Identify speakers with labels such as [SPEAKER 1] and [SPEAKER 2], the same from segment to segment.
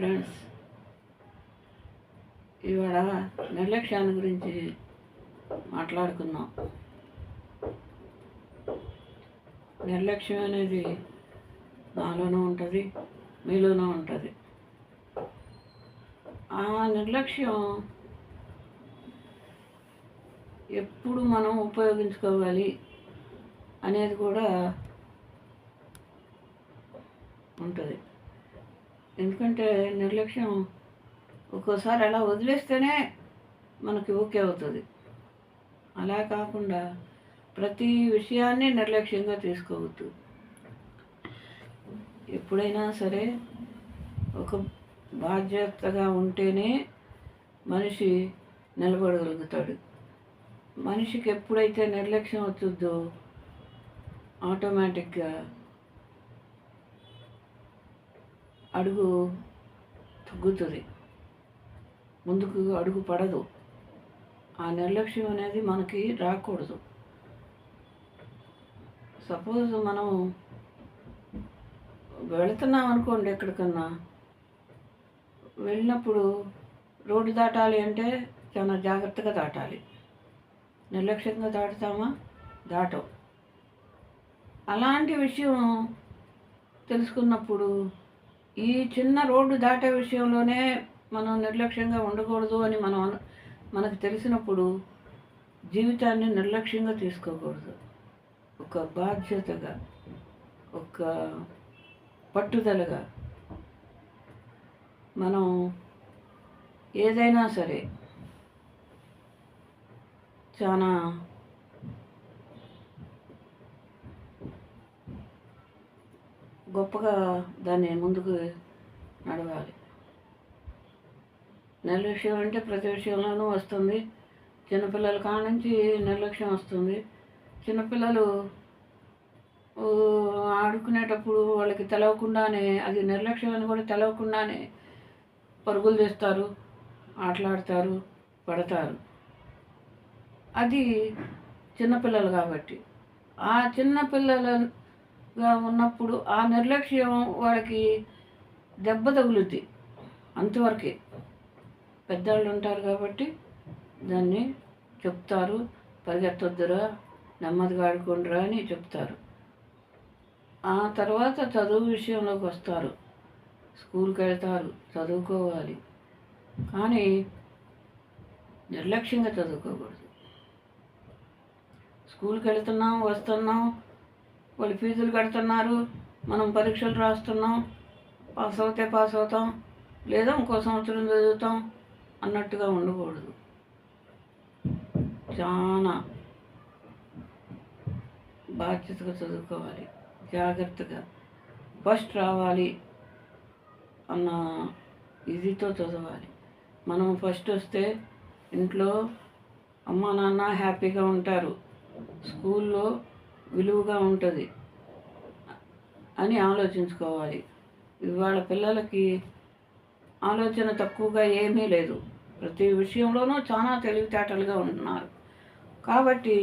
[SPEAKER 1] Friends, ఇవాళ నిర్లక్ష్యాన్ని గురించి మాట్లాడుకుందాం. నిర్లక్ష్యం అనేది నాలోనూ ఉంటుంది, మీలోనూ ఉంటుంది. ఆ నిర్లక్ష్యం ఎప్పుడు మనం ఉపయోగించుకోవాలి అనేది కూడా ఉంటుంది. ఎందుకంటే నిర్లక్ష్యం ఒక్కోసారి అలా వదిలేస్తేనే మనకి ఓకే అవుతుంది. అలా కాకుండా ప్రతి విషయాన్ని నిర్లక్ష్యంగా తీసుకోవద్దు. ఎప్పుడైనా సరే ఒక బాధ్యతగా ఉంటేనే మనిషి నిలబడగలుగుతాడు. మనిషికి ఎప్పుడైతే నిర్లక్ష్యం అవుతుందో ఆటోమేటిక్గా అడుగు తగ్గుతుంది, ముందుకు అడుగు పడదు. ఆ నిర్లక్ష్యం అనేది మనకి రాకూడదు. సపోజ్ మనం వెళుతున్నాం అనుకోండి, ఎక్కడికన్నా వెళ్ళినప్పుడు రోడ్డు దాటాలి అంటే చాలా జాగ్రత్తగా దాటాలి. నిర్లక్ష్యంగా దాటుతామా? దాటం. అలాంటి విషయం తెలుసుకున్నప్పుడు ఈ చిన్న రోడ్డు దాటే విషయంలోనే మనం నిర్లక్ష్యంగా ఉండకూడదు అని మనకు తెలిసినప్పుడు జీవితాన్ని నిర్లక్ష్యంగా తీసుకోకూడదు. ఒక బాధ్యతగా, ఒక పట్టుదలగా మనం ఏదైనా సరే చాలా గొప్పగా దాన్ని ముందుకు నడవాలి. నిర్లక్ష్యం అంటే ప్రతి విషయంలోనూ వస్తుంది. చిన్నపిల్లల కాడ నుంచి నిర్లక్ష్యం వస్తుంది. చిన్నపిల్లలు ఆడుకునేటప్పుడు వాళ్ళకి తెలవకుండానే, అది నిర్లక్ష్యం అని కూడా తెలవకుండానే పరుగులు తీస్తారు, ఆటలాడతారు, పడతారు. అది చిన్నపిల్లలు కాబట్టి ఆ చిన్నపిల్లలుగా ఉన్నప్పుడు ఆ నిర్లక్ష్యం వాళ్ళకి దెబ్బ తగులుద్ది. అంతవరకే. పెద్దవాళ్ళు ఉంటారు కాబట్టి దాన్ని చెప్తారు, పరిగెత్తొద్దురా, నెమ్మదిగా ఆడుకోండిరా అని చెప్తారు. ఆ తర్వాత చదువు విషయంలోకి వస్తారు. స్కూల్కి వెళ్తారు, చదువుకోవాలి. కానీ నిర్లక్ష్యంగా చదువుకోకూడదు. స్కూల్కి వెళ్తున్నాం, వస్తున్నాం, వాళ్ళు ఫీజులు కడుతున్నారు, మనం పరీక్షలు రాస్తున్నాం, పాస్ అవుతే పాస్ అవుతాం, లేదా ఇంకో సంవత్సరం చదువుతాం అన్నట్టుగా ఉండకూడదు. చాలా బాధ్యతగా చదువుకోవాలి, జాగ్రత్తగా. ఫస్ట్ రావాలి అన్న ఇదితో చదవాలి. మనం ఫస్ట్ వస్తే ఇంట్లో అమ్మ నాన్న హ్యాపీగా ఉంటారు, స్కూల్లో విలువగా ఉంటుంది అని ఆలోచించుకోవాలి. ఇవాళ పిల్లలకి ఆలోచన తక్కువగా ఏమీ లేదు. ప్రతి విషయంలోనూ చాలా తెలివితేటలుగా ఉంటున్నారు. కాబట్టి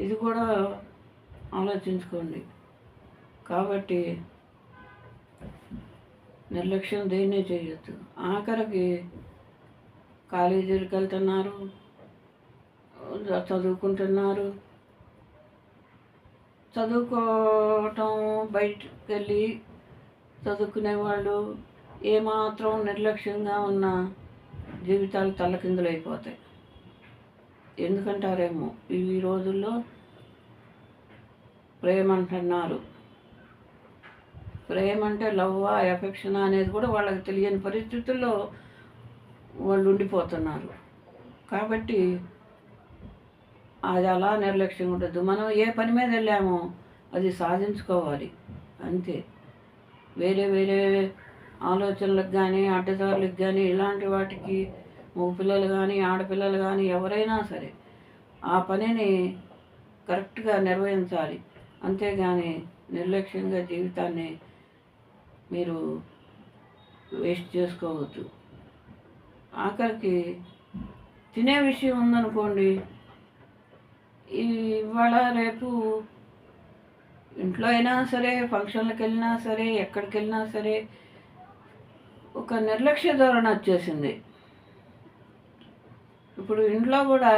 [SPEAKER 1] ఇది కూడా ఆలోచించుకోండి. కాబట్టి నిర్లక్ష్యం దేన్నే చేయొద్దు. ఆఖరికి కాలేజీలకు వెళ్తున్నారు, చదువుకుంటున్నారు. చదువుకోవటం, బయటకు వెళ్ళి చదువుకునేవాళ్ళు ఏమాత్రం నిర్లక్ష్యంగా ఉన్న జీవితాలు తల్లకిందులైపోతాయి. ఎందుకంటారేమో, ఈ రోజుల్లో ప్రేమ అంటున్నారు. ప్రేమ అంటే లవ్వా, ఎఫెక్షన్ అనేది కూడా వాళ్ళకి తెలియని పరిస్థితుల్లో వాళ్ళు ఉండిపోతున్నారు. కాబట్టి అది అలా నిర్లక్ష్యం ఉండదు. మనం ఏ పని మీద వెళ్ళామో అది సాధించుకోవాలి అంతే. వేరే వేరే ఆలోచనలకు కానీ, అడ్డదారులకు కానీ, ఇలాంటి వాటికి మగపిల్లలు కానీ, ఆడపిల్లలు కానీ ఎవరైనా సరే ఆ పనిని కరెక్ట్గా నిర్వహించాలి. అంతేగాని నిర్లక్ష్యంగా జీవితాన్ని మీరు వేస్ట్ చేసుకోవద్దు. ఆఖరికి తినే విషయం ఉందనుకోండి, ఇవాళ రేపు ఇంట్లో అయినా సరే, ఫంక్షన్లకు వెళ్ళినా సరే, ఎక్కడికి వెళ్ళినా సరే ఒక నిర్లక్ష్య ధోరణి వచ్చేసింది. ఇప్పుడు ఇంట్లో కూడా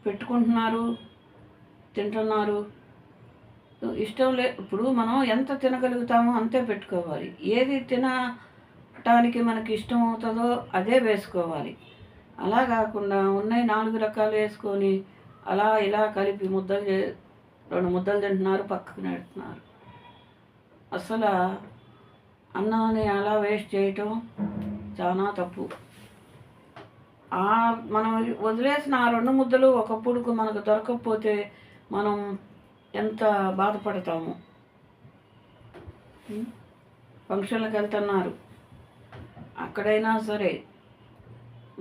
[SPEAKER 1] పెట్టుకుంటున్నారు, తింటున్నారు. ఇష్టం ఇప్పుడు మనం ఎంత తినగలుగుతామో అంతే పెట్టుకోవాలి. ఏది తినటానికి మనకి ఇష్టం అవుతుందో అదే వేసుకోవాలి. అలా కాకుండా ఉన్నాయి 4 రకాలు వేసుకొని అలా ఇలా కలిపి 2 ముద్దలు తింటున్నారు, పక్కకు నెడుతున్నారు. అసలు అన్నాన్ని అలా వేస్ట్ చేయటం చాలా తప్పు. మనం వదిలేసిన ఆ 2 ముద్దలు ఒకప్పుడు మనకు దొరకకపోతే మనం ఎంత బాధపడతాము. ఫంక్షన్లకు వెళ్తున్నారు, అక్కడైనా సరే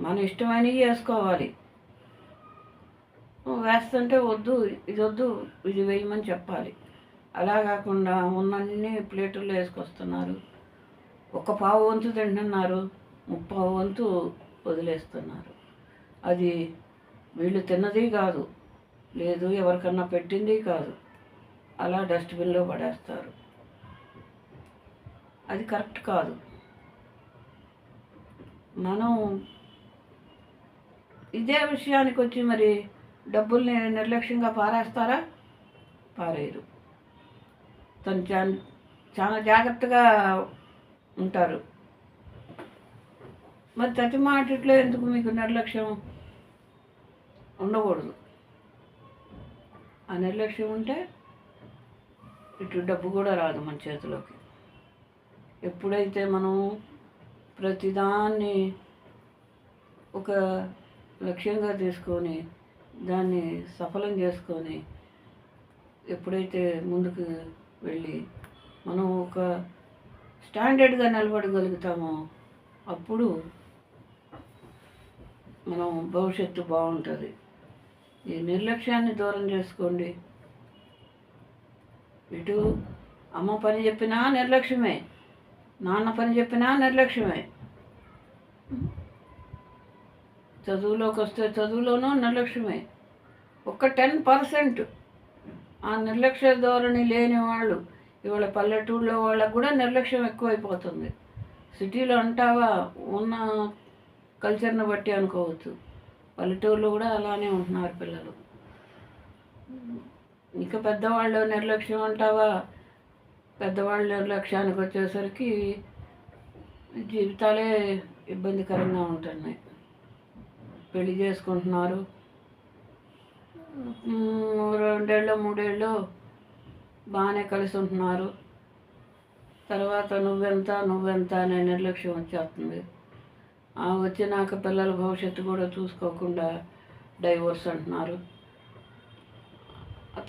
[SPEAKER 1] మన ఇష్టమైనవి వేసుకోవాలి. వేస్తుంటే వద్దు, ఇది వేయమని చెప్పాలి. అలా కాకుండా ఉన్నన్ని ప్లేటుల్లో వేసుకొస్తున్నారు. 1/4 వంతు తింటున్నారు, 3/4 వంతు వదిలేస్తున్నారు. అది వీళ్ళు తిన్నది కాదు, లేదు ఎవరికన్నా పెట్టింది కాదు, అలా డస్ట్బిన్లో పడేస్తారు. అది కరెక్ట్ కాదు. మనం ఇదే విషయానికి వచ్చి మరి డబ్బుల్ని నిర్లక్ష్యంగా పారేస్తారా? పారేయరు. తను చాలా జాగ్రత్తగా ఉంటారు. మరి ప్రతి మాటిట్లో ఎందుకు మీకు నిర్లక్ష్యం ఉండకూడదు. ఆ నిర్లక్ష్యం ఉంటే ఇటు డబ్బు కూడా రాదు మన చేతిలోకి. ఎప్పుడైతే మనం ప్రతిదాన్ని ఒక లక్ష్యంగా తీసుకొని దాన్ని సఫలం చేసుకొని ఎప్పుడైతే ముందుకు వెళ్ళి మనం ఒక స్టాండర్డ్గా నిలబడగలుగుతామో అప్పుడు మనం భవిష్యత్తు బాగుంటుంది. ఈ నిర్లక్ష్యాన్ని దూరం చేసుకోండి. ఇటు అమ్మ పని చెప్పినా నిర్లక్ష్యమే, నాన్న పని చెప్పినా నిర్లక్ష్యమే. చదువులోకి వస్తే చదువులోనూ నిర్లక్ష్యమే. ఒక 10% ఆ నిర్లక్ష్య ధోరణి లేని వాళ్ళు ఇవాళ పల్లెటూళ్ళలో వాళ్ళకు కూడా నిర్లక్ష్యం ఎక్కువైపోతుంది. సిటీలో అంటావా ఉన్న కల్చర్ని బట్టి అనుకోవచ్చు, పల్లెటూరులో కూడా అలానే ఉంటున్నారు పిల్లలు. ఇంకా పెద్దవాళ్ళు నిర్లక్ష్యం అంటావా, పెద్దవాళ్ళ నిర్లక్ష్యానికి వచ్చేసరికి జీవితాలే ఇబ్బందికరంగా ఉంటున్నాయి. పెళ్లి చేసుకుంటున్నారు, 2 ఏళ్ళు 3 ఏళ్ళు బాగానే కలిసి ఉంటున్నారు, తర్వాత నువ్వెంత అనే నిర్లక్ష్యం వచ్చేస్తుంది. వచ్చినాక పిల్లల భవిష్యత్తు కూడా చూసుకోకుండా డైవోర్స్ అంటున్నారు.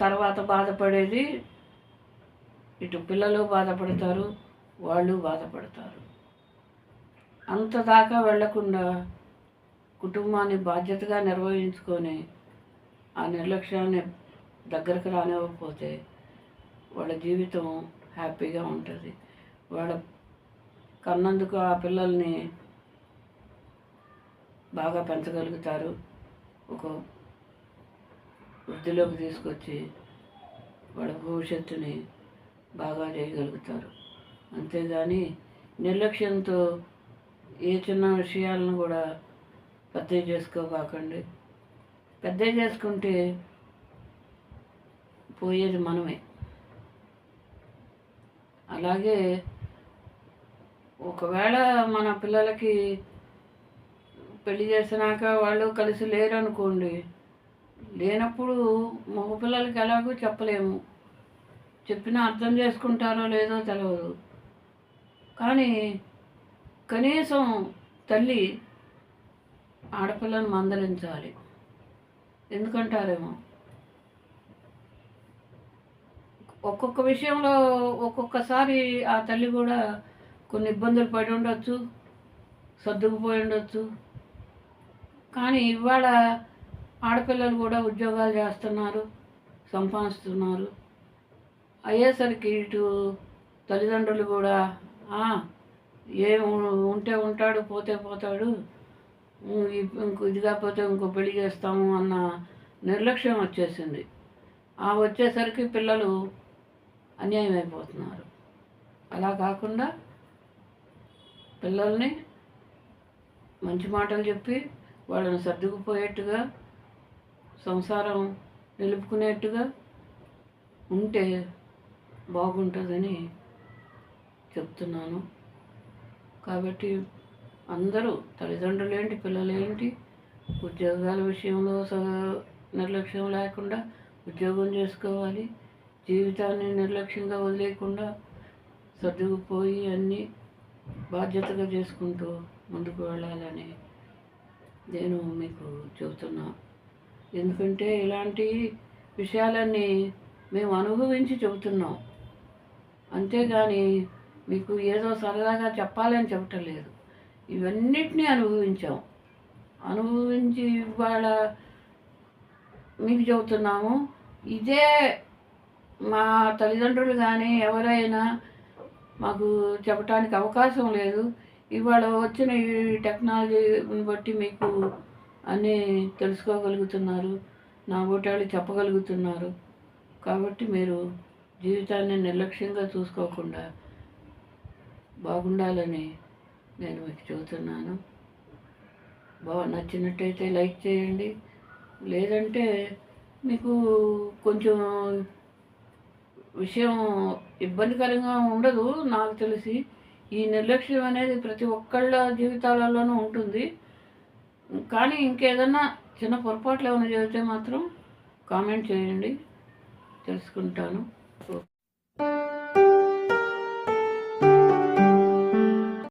[SPEAKER 1] తర్వాత బాధపడేది ఇటు పిల్లలు బాధపడతారు, వాళ్ళు బాధపడతారు. అంత దాకా వెళ్లకుండా కుటుంబాన్ని బాధ్యతగా నిర్వహించుకొని ఆ నిర్లక్ష్యాన్ని దగ్గరకు రానివ్వకపోతే వాళ్ళ జీవితం హ్యాపీగా ఉంటుంది. వాళ్ళ కన్నందుకు ఆ పిల్లల్ని బాగా పెంచగలుగుతారు, ఒక వృద్ధిలోకి తీసుకొచ్చి వాళ్ళ భవిష్యత్తుని బాగా చేయగలుగుతారు. అంతేగాని నిర్లక్ష్యంతో ఏ చిన్న విషయాలను కూడా పెద్దవి చేసుకోబాకండి. పెద్దవి చేసుకుంటే పోయేది మనమే. అలాగే ఒకవేళ మన పిల్లలకి పెళ్లి చేసినాక వాళ్ళు కలిసి లేరు అనుకోండి, లేనప్పుడు మగపిల్లలకి ఎలాగో చెప్పలేము, చెప్పినా అర్థం చేసుకుంటారో లేదో తెలియదు. కానీ కనీసం తల్లి ఆడపిల్లను మందలించాలి. ఎందుకంటారేమో ఒక్కొక్క విషయంలో ఒక్కొక్కసారి ఆ తల్లి కూడా కొన్ని ఇబ్బందులు పడి ఉండొచ్చు, సర్దుకుపోయి ఉండొచ్చు. కానీ ఇవాళ ఆడపిల్లలు కూడా ఉద్యోగాలు చేస్తున్నారు, సంపాదిస్తున్నారు. అయ్యేసరికి ఇటు తల్లిదండ్రులు కూడా ఏం ఉంటే ఉంటాడు, పోతే పోతాడు, ఇది కాకపోతే ఇంకో పెళ్లి చేస్తాము అన్న నిర్లక్ష్యం వచ్చేసింది. వచ్చేసరికి పిల్లలు అన్యాయం అయిపోతున్నారు. అలా కాకుండా పిల్లల్ని మంచి మాటలు చెప్పి వాళ్ళని సర్దుకుపోయేట్టుగా సంసారం నిలుపుకునేట్టుగా ఉంటే బాగుంటుందని చెప్తున్నాను. కాబట్టి అందరూ తల్లిదండ్రులేంటి, పిల్లలేంటి, ఉద్యోగాల విషయంలో నిర్లక్ష్యం లేకుండా ఉద్యోగం చేసుకోవాలి. జీవితాన్ని నిర్లక్ష్యంగా వదిలేయకుండా సర్దుకుపోయి అన్నీ బాధ్యతగా చేసుకుంటూ ముందుకు వెళ్ళాలని నేను మీకు చెబుతున్నా. ఎందుకంటే ఇలాంటి విషయాలన్నీ మేము అనుభవించి చెబుతున్నాం, అంతేగాని మీకు ఏదో సరదాగా చెప్పాలని చెప్పటం లేదు. ఇవన్నిటినీ అనుభవించి ఇవాళ మీకు చెబుతున్నాము. ఇదే మా తల్లిదండ్రులు కానీ ఎవరైనా మాకు చెప్పటానికి అవకాశం లేదు. ఇవాళ వచ్చిన ఈ టెక్నాలజీని బట్టి మీకు అన్నీ తెలుసుకోగలుగుతున్నారు, నా బోటాళ్ళు చెప్పగలుగుతున్నారు. కాబట్టి మీరు జీవితాన్ని నిర్లక్ష్యంగా చూసుకోకుండా బాగుండాలని నేను మీకు చెబుతున్నాను. నచ్చినట్టయితే లైక్ చేయండి. లేదంటే మీకు కొంచెం విషయం ఇబ్బందికరంగా ఉండదు నాకు తెలిసి. ఈ నిర్లక్ష్యం అనేది ప్రతి ఒక్కళ్ళ జీవితాలలోనూ ఉంటుంది. కానీ ఇంకేదన్నా చిన్న పొరపాట్లు ఏమైనా జరిగితే మాత్రం కామెంట్ చేయండి, తెలుసుకుంటాను.